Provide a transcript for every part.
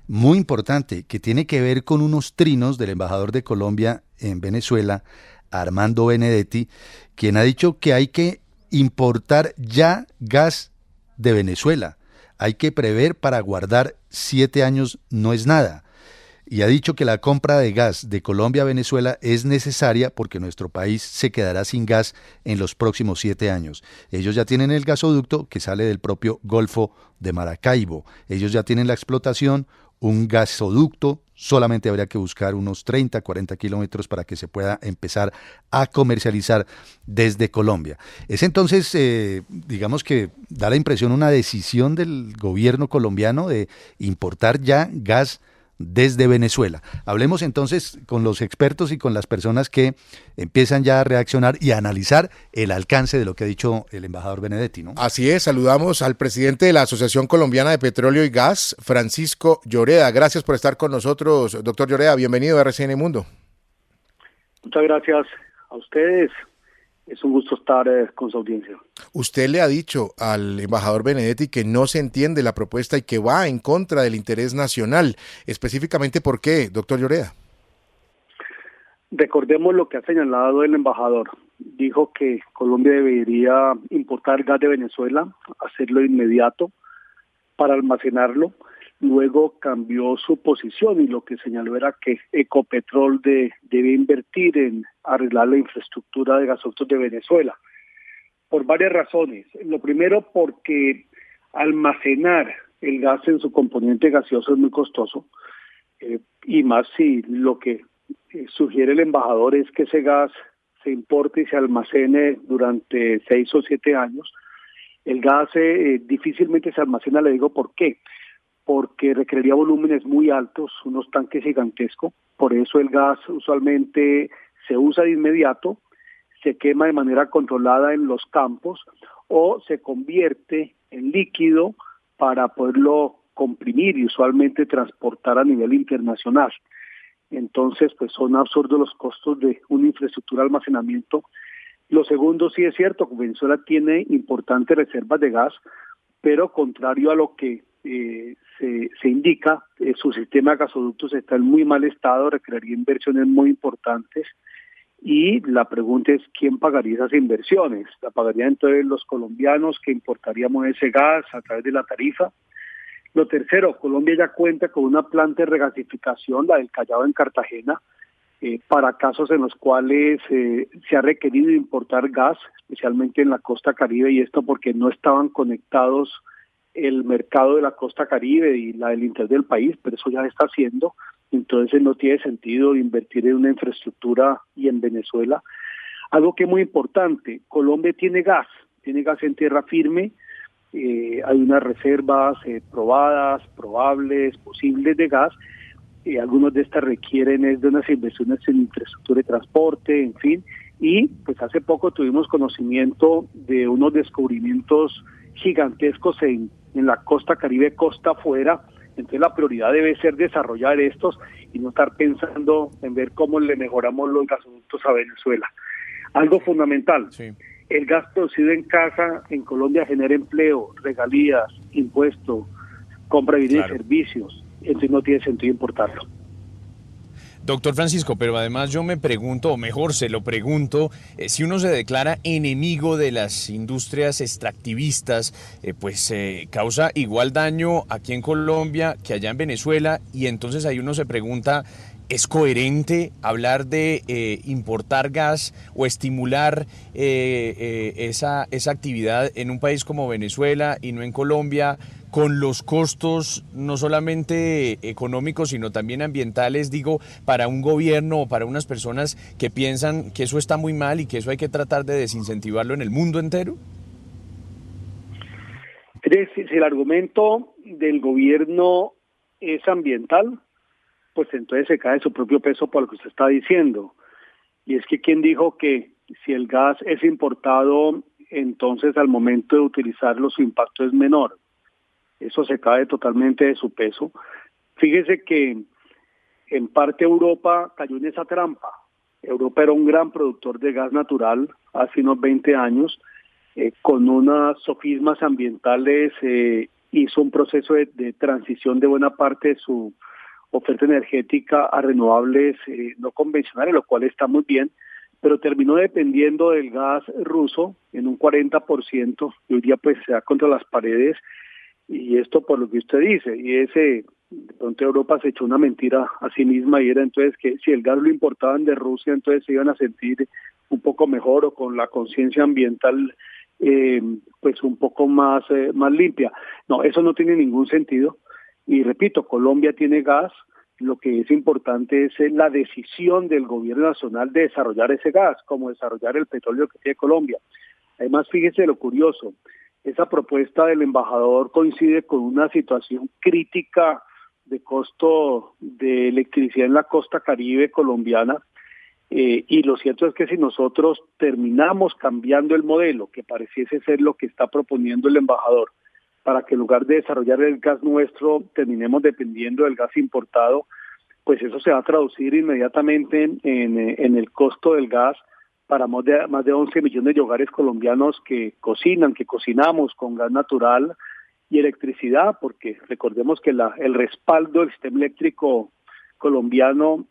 muy importante que tiene que ver con unos trinos del embajador de Colombia en Venezuela, Armando Benedetti, quien ha dicho que hay que importar ya gas de Venezuela. Hay que prever para guardar 7 años, no es nada. Y ha dicho que la compra de gas de Colombia a Venezuela es necesaria porque nuestro país se quedará sin gas en los próximos 7 años. Ellos ya tienen el gasoducto que sale del propio Golfo de Maracaibo. Ellos ya tienen la explotación, un gasoducto. Solamente habría que buscar unos 30, 40 kilómetros para que se pueda empezar a comercializar desde Colombia. Es entonces, digamos que da la impresión una decisión del gobierno colombiano de importar ya gas desde Venezuela. Hablemos entonces con los expertos y con las personas que empiezan ya a reaccionar y a analizar el alcance de lo que ha dicho el embajador Benedetti, ¿no? Así es, saludamos al presidente de la Asociación Colombiana de Petróleo y Gas, Francisco Lloreda. Gracias por estar con nosotros, doctor Lloreda. Bienvenido a RCN Mundo. Muchas gracias a ustedes. Es un gusto estar con su audiencia. Usted le ha dicho al embajador Benedetti que no se entiende la propuesta y que va en contra del interés nacional. Específicamente, ¿por qué, doctor Lloreda? Recordemos lo que ha señalado el embajador. Dijo que Colombia debería importar gas de Venezuela, hacerlo de inmediato para almacenarlo. Luego cambió su posición y lo que señaló era que Ecopetrol debe invertir en arreglar la infraestructura de gasoductos de Venezuela. Por varias razones. Lo primero, porque almacenar el gas en su componente gaseoso es muy costoso, y más si lo que sugiere el embajador es que ese gas se importe y se almacene durante 6 o 7 años. El gas difícilmente se almacena, le digo por qué. Porque requeriría volúmenes muy altos, unos tanques gigantescos. Por eso el gas usualmente se usa de inmediato, se quema de manera controlada en los campos o se convierte en líquido para poderlo comprimir y usualmente transportar a nivel internacional. Entonces, pues son absurdos los costos de una infraestructura de almacenamiento. Lo segundo, sí es cierto, Venezuela tiene importantes reservas de gas, pero contrario a lo que se indica, su sistema de gasoductos está en muy mal estado, requeriría inversiones muy importantes y la pregunta es ¿quién pagaría esas inversiones? ¿La pagarían entonces los colombianos que importaríamos ese gas a través de la tarifa? Lo tercero, Colombia ya cuenta con una planta de regasificación, la del Callao en Cartagena, para casos en los cuales se ha requerido importar gas, especialmente en la costa Caribe, y esto porque no estaban conectados el mercado de la costa Caribe y la del interior del país, pero eso ya se está haciendo, entonces no tiene sentido invertir en una infraestructura y en Venezuela. Algo que es muy importante, Colombia tiene gas en tierra firme, hay unas reservas probadas, probables, posibles de gas, algunas de estas requieren es de unas inversiones en infraestructura de transporte, en fin, y pues hace poco tuvimos conocimiento de unos descubrimientos gigantescos en la costa Caribe, costa afuera. Entonces la prioridad debe ser desarrollar estos y no estar pensando en ver cómo le mejoramos los gasoductos a Venezuela. Algo fundamental, sí. El gas producido en casa en Colombia genera empleo, regalías, impuestos, compra de bienes y servicios. Entonces no tiene sentido importarlo. Doctor Francisco, pero además yo me pregunto, o mejor se lo pregunto, si uno se declara enemigo de las industrias extractivistas, pues causa igual daño aquí en Colombia que allá en Venezuela, y entonces ahí uno se pregunta, ¿es coherente hablar de importar gas o estimular esa actividad en un país como Venezuela y no en Colombia, con los costos no solamente económicos, sino también ambientales, digo, para un gobierno o para unas personas que piensan que eso está muy mal y que eso hay que tratar de desincentivarlo en el mundo entero? Si el argumento del gobierno es ambiental, pues entonces se cae su propio peso por lo que usted está diciendo. Y es que ¿quién dijo que si el gas es importado, entonces al momento de utilizarlo su impacto es menor? Eso se cae totalmente de su peso. Fíjese que en parte Europa cayó en esa trampa. Europa era un gran productor de gas natural hace unos 20 años, con unas sofismas ambientales hizo un proceso de transición de buena parte de su oferta energética a renovables no convencionales, lo cual está muy bien, pero terminó dependiendo del gas ruso en un 40%, y hoy día pues se da contra las paredes, y esto por lo que usted dice, y de pronto Europa se echó una mentira a sí misma, y era entonces que si el gas lo importaban de Rusia, entonces se iban a sentir un poco mejor o con la conciencia ambiental pues un poco más limpia. No, eso no tiene ningún sentido, y repito, Colombia tiene gas. Lo que es importante es la decisión del gobierno nacional de desarrollar ese gas, como desarrollar el petróleo que tiene Colombia. Además, fíjese lo curioso, esa propuesta del embajador coincide con una situación crítica de costo de electricidad en la costa caribe colombiana, y lo cierto es que si nosotros terminamos cambiando el modelo, que pareciese ser lo que está proponiendo el embajador, para que en lugar de desarrollar el gas nuestro, terminemos dependiendo del gas importado, pues eso se va a traducir inmediatamente en el costo del gas para más de 11 millones de hogares colombianos que cocinamos con gas natural y electricidad, porque recordemos que el respaldo del sistema eléctrico colombiano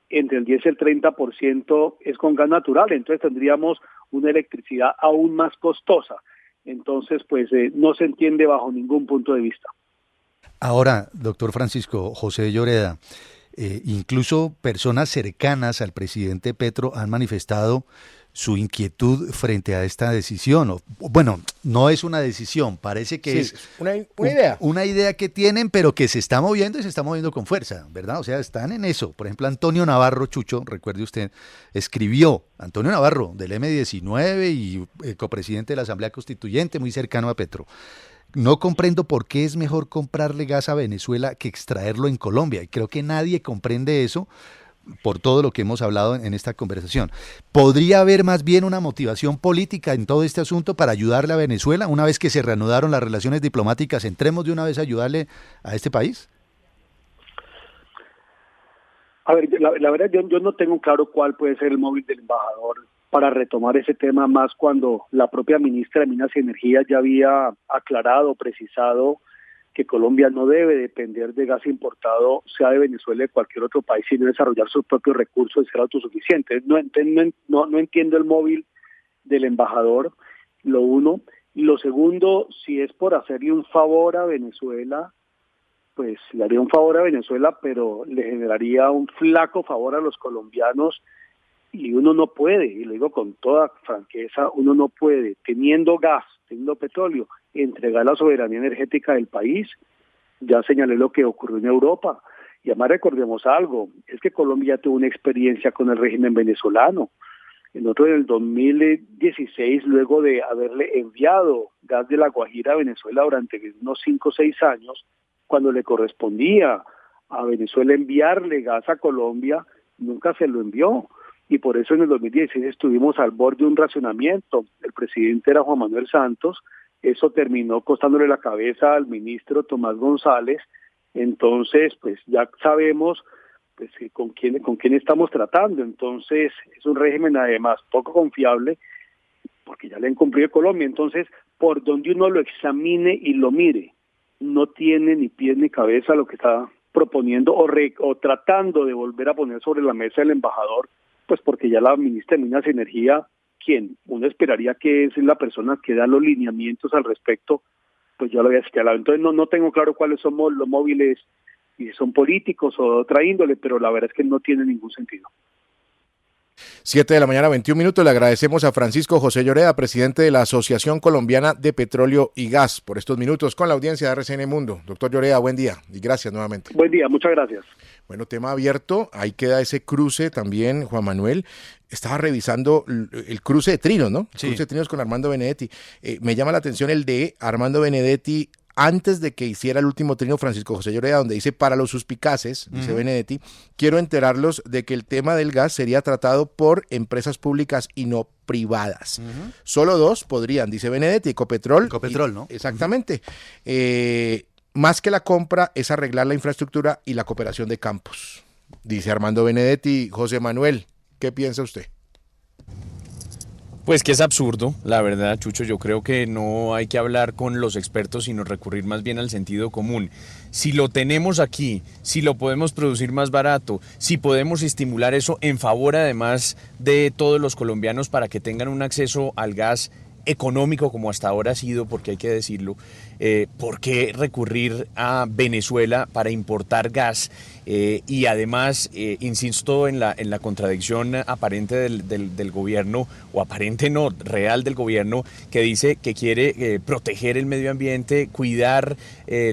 entre el 10 y el 30% es con gas natural, entonces tendríamos una electricidad aún más costosa. Entonces, pues no se entiende bajo ningún punto de vista. Ahora, doctor Francisco José Lloreda, incluso personas cercanas al presidente Petro han manifestado su inquietud frente a esta decisión. Bueno, no es una decisión, parece que es una idea. Una idea que tienen, pero que se está moviendo y se está moviendo con fuerza, ¿verdad? O sea, están en eso. Por ejemplo, Antonio Navarro, Chucho, recuerde usted, Antonio Navarro, del M19 y copresidente de la Asamblea Constituyente, muy cercano a Petro. No comprendo por qué es mejor comprarle gas a Venezuela que extraerlo en Colombia. Y creo que nadie comprende eso por todo lo que hemos hablado en esta conversación. ¿Podría haber más bien una motivación política en todo este asunto para ayudarle a Venezuela? Una vez que se reanudaron las relaciones diplomáticas, ¿entremos de una vez a ayudarle a este país? A ver, la verdad yo no tengo claro cuál puede ser el móvil del embajador para retomar ese tema, más cuando la propia ministra de Minas y Energía ya había aclarado, precisado que Colombia no debe depender de gas importado, sea de Venezuela o de cualquier otro país, sino desarrollar sus propios recursos y ser autosuficientes. No entiendo el móvil del embajador, lo uno. Lo segundo, si es por hacerle un favor a Venezuela, pues le haría un favor a Venezuela, pero le generaría un flaco favor a los colombianos, y uno no puede, y lo digo con toda franqueza, uno no puede, teniendo gas, teniendo petróleo, entregar la soberanía energética del país. Ya señalé lo que ocurrió en Europa, y además recordemos algo, es que Colombia tuvo una experiencia con el régimen venezolano. Nosotros en el 2016, luego de haberle enviado gas de La Guajira a Venezuela durante unos 5 o 6 años, cuando le correspondía a Venezuela enviarle gas a Colombia, nunca se lo envió. Y por eso en el 2016 estuvimos al borde de un racionamiento. El presidente era Juan Manuel Santos. Eso terminó costándole la cabeza al ministro Tomás González. Entonces, pues ya sabemos pues con quién estamos tratando. Entonces, es un régimen además poco confiable, porque ya le han cumplido Colombia. Entonces, por donde uno lo examine y lo mire, no tiene ni pies ni cabeza lo que está proponiendo o tratando de volver a poner sobre la mesa el embajador, pues porque ya la ministra de Minas y Energía, quien uno esperaría que es la persona que da los lineamientos al respecto, pues ya lo había señalado. Entonces no tengo claro cuáles son los móviles, y si son políticos o de otra índole, pero la verdad es que no tiene ningún sentido. 7 de la mañana, 21 minutos. Le agradecemos a Francisco José Lloreda, presidente de la Asociación Colombiana de Petróleo y Gas, por estos minutos con la audiencia de RCN Mundo. Doctor Lloreda, buen día y gracias nuevamente. Buen día, muchas gracias. Bueno, tema abierto, ahí queda ese cruce también, Juan Manuel. Estaba revisando el cruce de trinos, ¿no? Sí. Cruce de trinos con Armando Benedetti. Me llama la atención el de Armando Benedetti antes de que hiciera el último trino Francisco José Lloreda, donde dice para los suspicaces, dice Benedetti, quiero enterarlos de que el tema del gas sería tratado por empresas públicas y no privadas. Solo 2 podrían, dice Benedetti, Ecopetrol. Ecopetrol, ¿no? Exactamente. Más que la compra es arreglar la infraestructura y la cooperación de campos, dice Armando Benedetti. José Manuel, ¿qué piensa usted? Pues que es absurdo, la verdad, Chucho. Yo creo que no hay que hablar con los expertos, sino recurrir más bien al sentido común. Si lo tenemos aquí, si lo podemos producir más barato, si podemos estimular eso en favor además de todos los colombianos para que tengan un acceso al gas económico como hasta ahora ha sido, porque hay que decirlo, ¿por qué recurrir a Venezuela para importar gas? Y además, insisto en la contradicción aparente del gobierno, o aparente no, real del gobierno, que dice que quiere proteger el medio ambiente, cuidar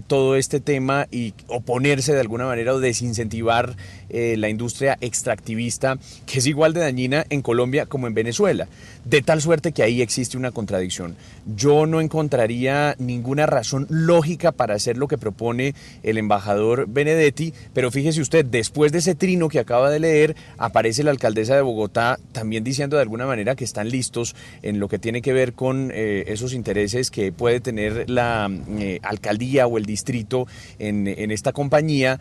todo este tema y oponerse de alguna manera o desincentivar la industria extractivista, que es igual de dañina en Colombia como en Venezuela. De tal suerte que ahí existe una contradicción. Yo no encontraría ninguna razón lógica para hacer lo que propone el embajador Benedetti, pero fíjese usted, después de ese trino que acaba de leer, aparece la alcaldesa de Bogotá también diciendo de alguna manera que están listos en lo que tiene que ver con esos intereses que puede tener la alcaldía o el distrito en esta compañía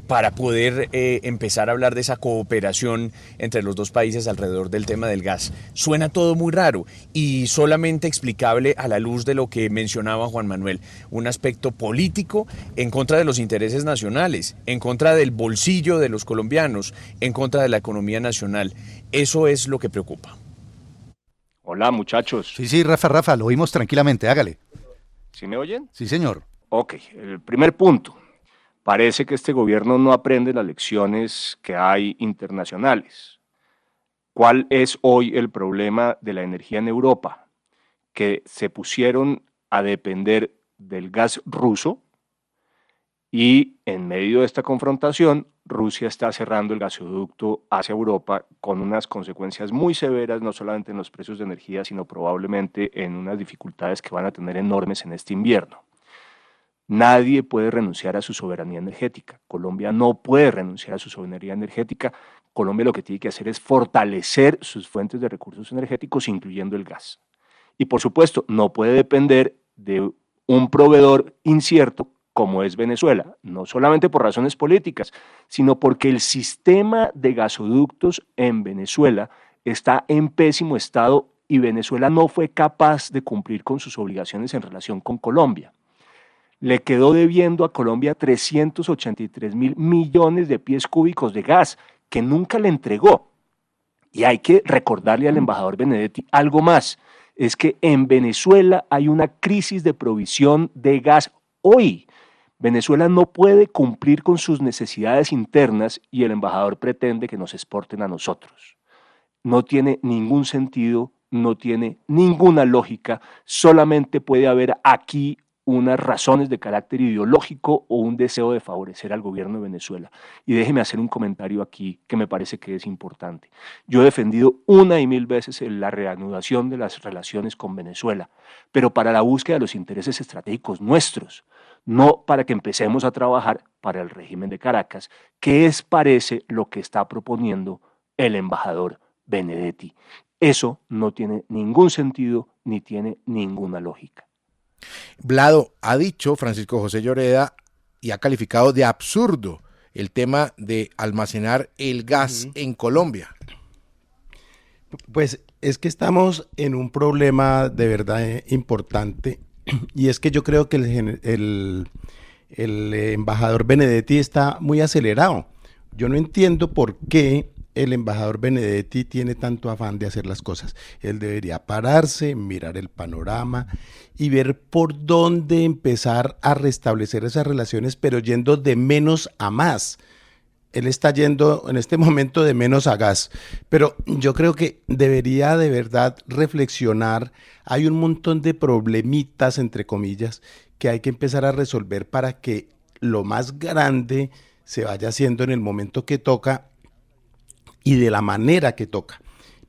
para poder empezar a hablar de esa cooperación entre los dos países alrededor del tema del gas. Suena todo muy raro y solamente explicable a la luz de lo que mencionaba Juan Manuel, un aspecto político en contra de los intereses nacionales, en contra del bolsillo de los colombianos, en contra de la economía nacional. Eso es lo que preocupa. Hola, muchachos. Sí, Rafa, lo oímos tranquilamente, hágale. ¿Sí me oyen? Sí, señor. Ok, el primer punto. Parece que este gobierno no aprende las lecciones que hay internacionales. ¿Cuál es hoy el problema de la energía en Europa? Que se pusieron a depender del gas ruso y en medio de esta confrontación, Rusia está cerrando el gasoducto hacia Europa con unas consecuencias muy severas, no solamente en los precios de energía, sino probablemente en unas dificultades que van a tener enormes en este invierno. Nadie puede renunciar a su soberanía energética. Colombia no puede renunciar a su soberanía energética. Colombia lo que tiene que hacer es fortalecer sus fuentes de recursos energéticos, incluyendo el gas. Y por supuesto, no puede depender de un proveedor incierto como es Venezuela, no solamente por razones políticas, sino porque el sistema de gasoductos en Venezuela está en pésimo estado y Venezuela no fue capaz de cumplir con sus obligaciones en relación con Colombia. Le quedó debiendo a Colombia 383.000 millones de pies cúbicos de gas que nunca le entregó. Y hay que recordarle al embajador Benedetti algo más, es que en Venezuela hay una crisis de provisión de gas hoy. Venezuela no puede cumplir con sus necesidades internas y el embajador pretende que nos exporten a nosotros. No tiene ningún sentido, no tiene ninguna lógica, solamente puede haber aquí unas razones de carácter ideológico o un deseo de favorecer al gobierno de Venezuela. Y déjeme hacer un comentario aquí que me parece que es importante. Yo he defendido una y mil veces la reanudación de las relaciones con Venezuela, pero para la búsqueda de los intereses estratégicos nuestros, no para que empecemos a trabajar para el régimen de Caracas, que parece lo que está proponiendo el embajador Benedetti. Eso no tiene ningún sentido ni tiene ninguna lógica. Vlado, ha dicho Francisco José Lloreda y ha calificado de absurdo el tema de almacenar el gas en Colombia. Pues es que estamos en un problema de verdad importante y es que yo creo que el embajador Benedetti está muy acelerado. Yo no entiendo por qué el embajador Benedetti tiene tanto afán de hacer las cosas. Él debería pararse, mirar el panorama y ver por dónde empezar a restablecer esas relaciones, pero yendo de menos a más. Él está yendo en este momento de menos a gas, pero yo creo que debería de verdad reflexionar. Hay un montón de problemitas, entre comillas, que hay que empezar a resolver para que lo más grande se vaya haciendo en el momento que toca y de la manera que toca.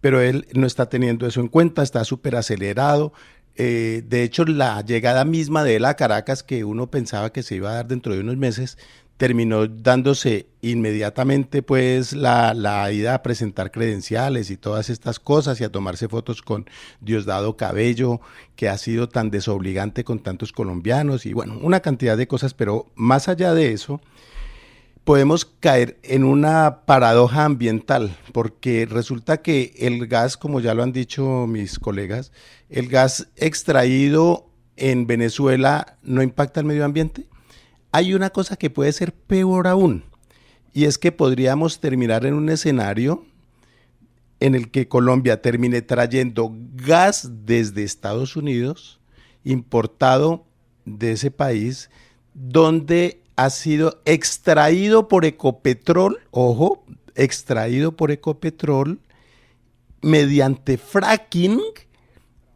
Pero él no está teniendo eso en cuenta, está súper acelerado. De hecho, la llegada misma de él a Caracas, que uno pensaba que se iba a dar dentro de unos meses, terminó dándose inmediatamente pues la ida a presentar credenciales y todas estas cosas y a tomarse fotos con Diosdado Cabello, que ha sido tan desobligante con tantos colombianos y bueno, una cantidad de cosas, pero más allá de eso, podemos caer en una paradoja ambiental, porque resulta que el gas, como ya lo han dicho mis colegas, el gas extraído en Venezuela no impacta el medio ambiente. Hay una cosa que puede ser peor aún, y es que podríamos terminar en un escenario en el que Colombia termine trayendo gas desde Estados Unidos, importado de ese país, donde ha sido extraído por Ecopetrol, ojo, extraído por Ecopetrol mediante fracking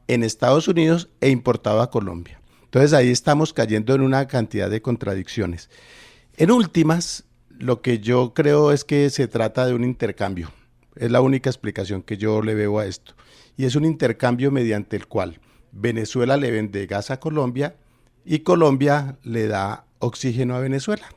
en Estados Unidos e importado a Colombia. Entonces ahí estamos cayendo en una cantidad de contradicciones. En últimas, lo que yo creo es que se trata de un intercambio. Es la única explicación que yo le veo a esto. Y es un intercambio mediante el cual Venezuela le vende gas a Colombia y Colombia le da oxígeno a Venezuela.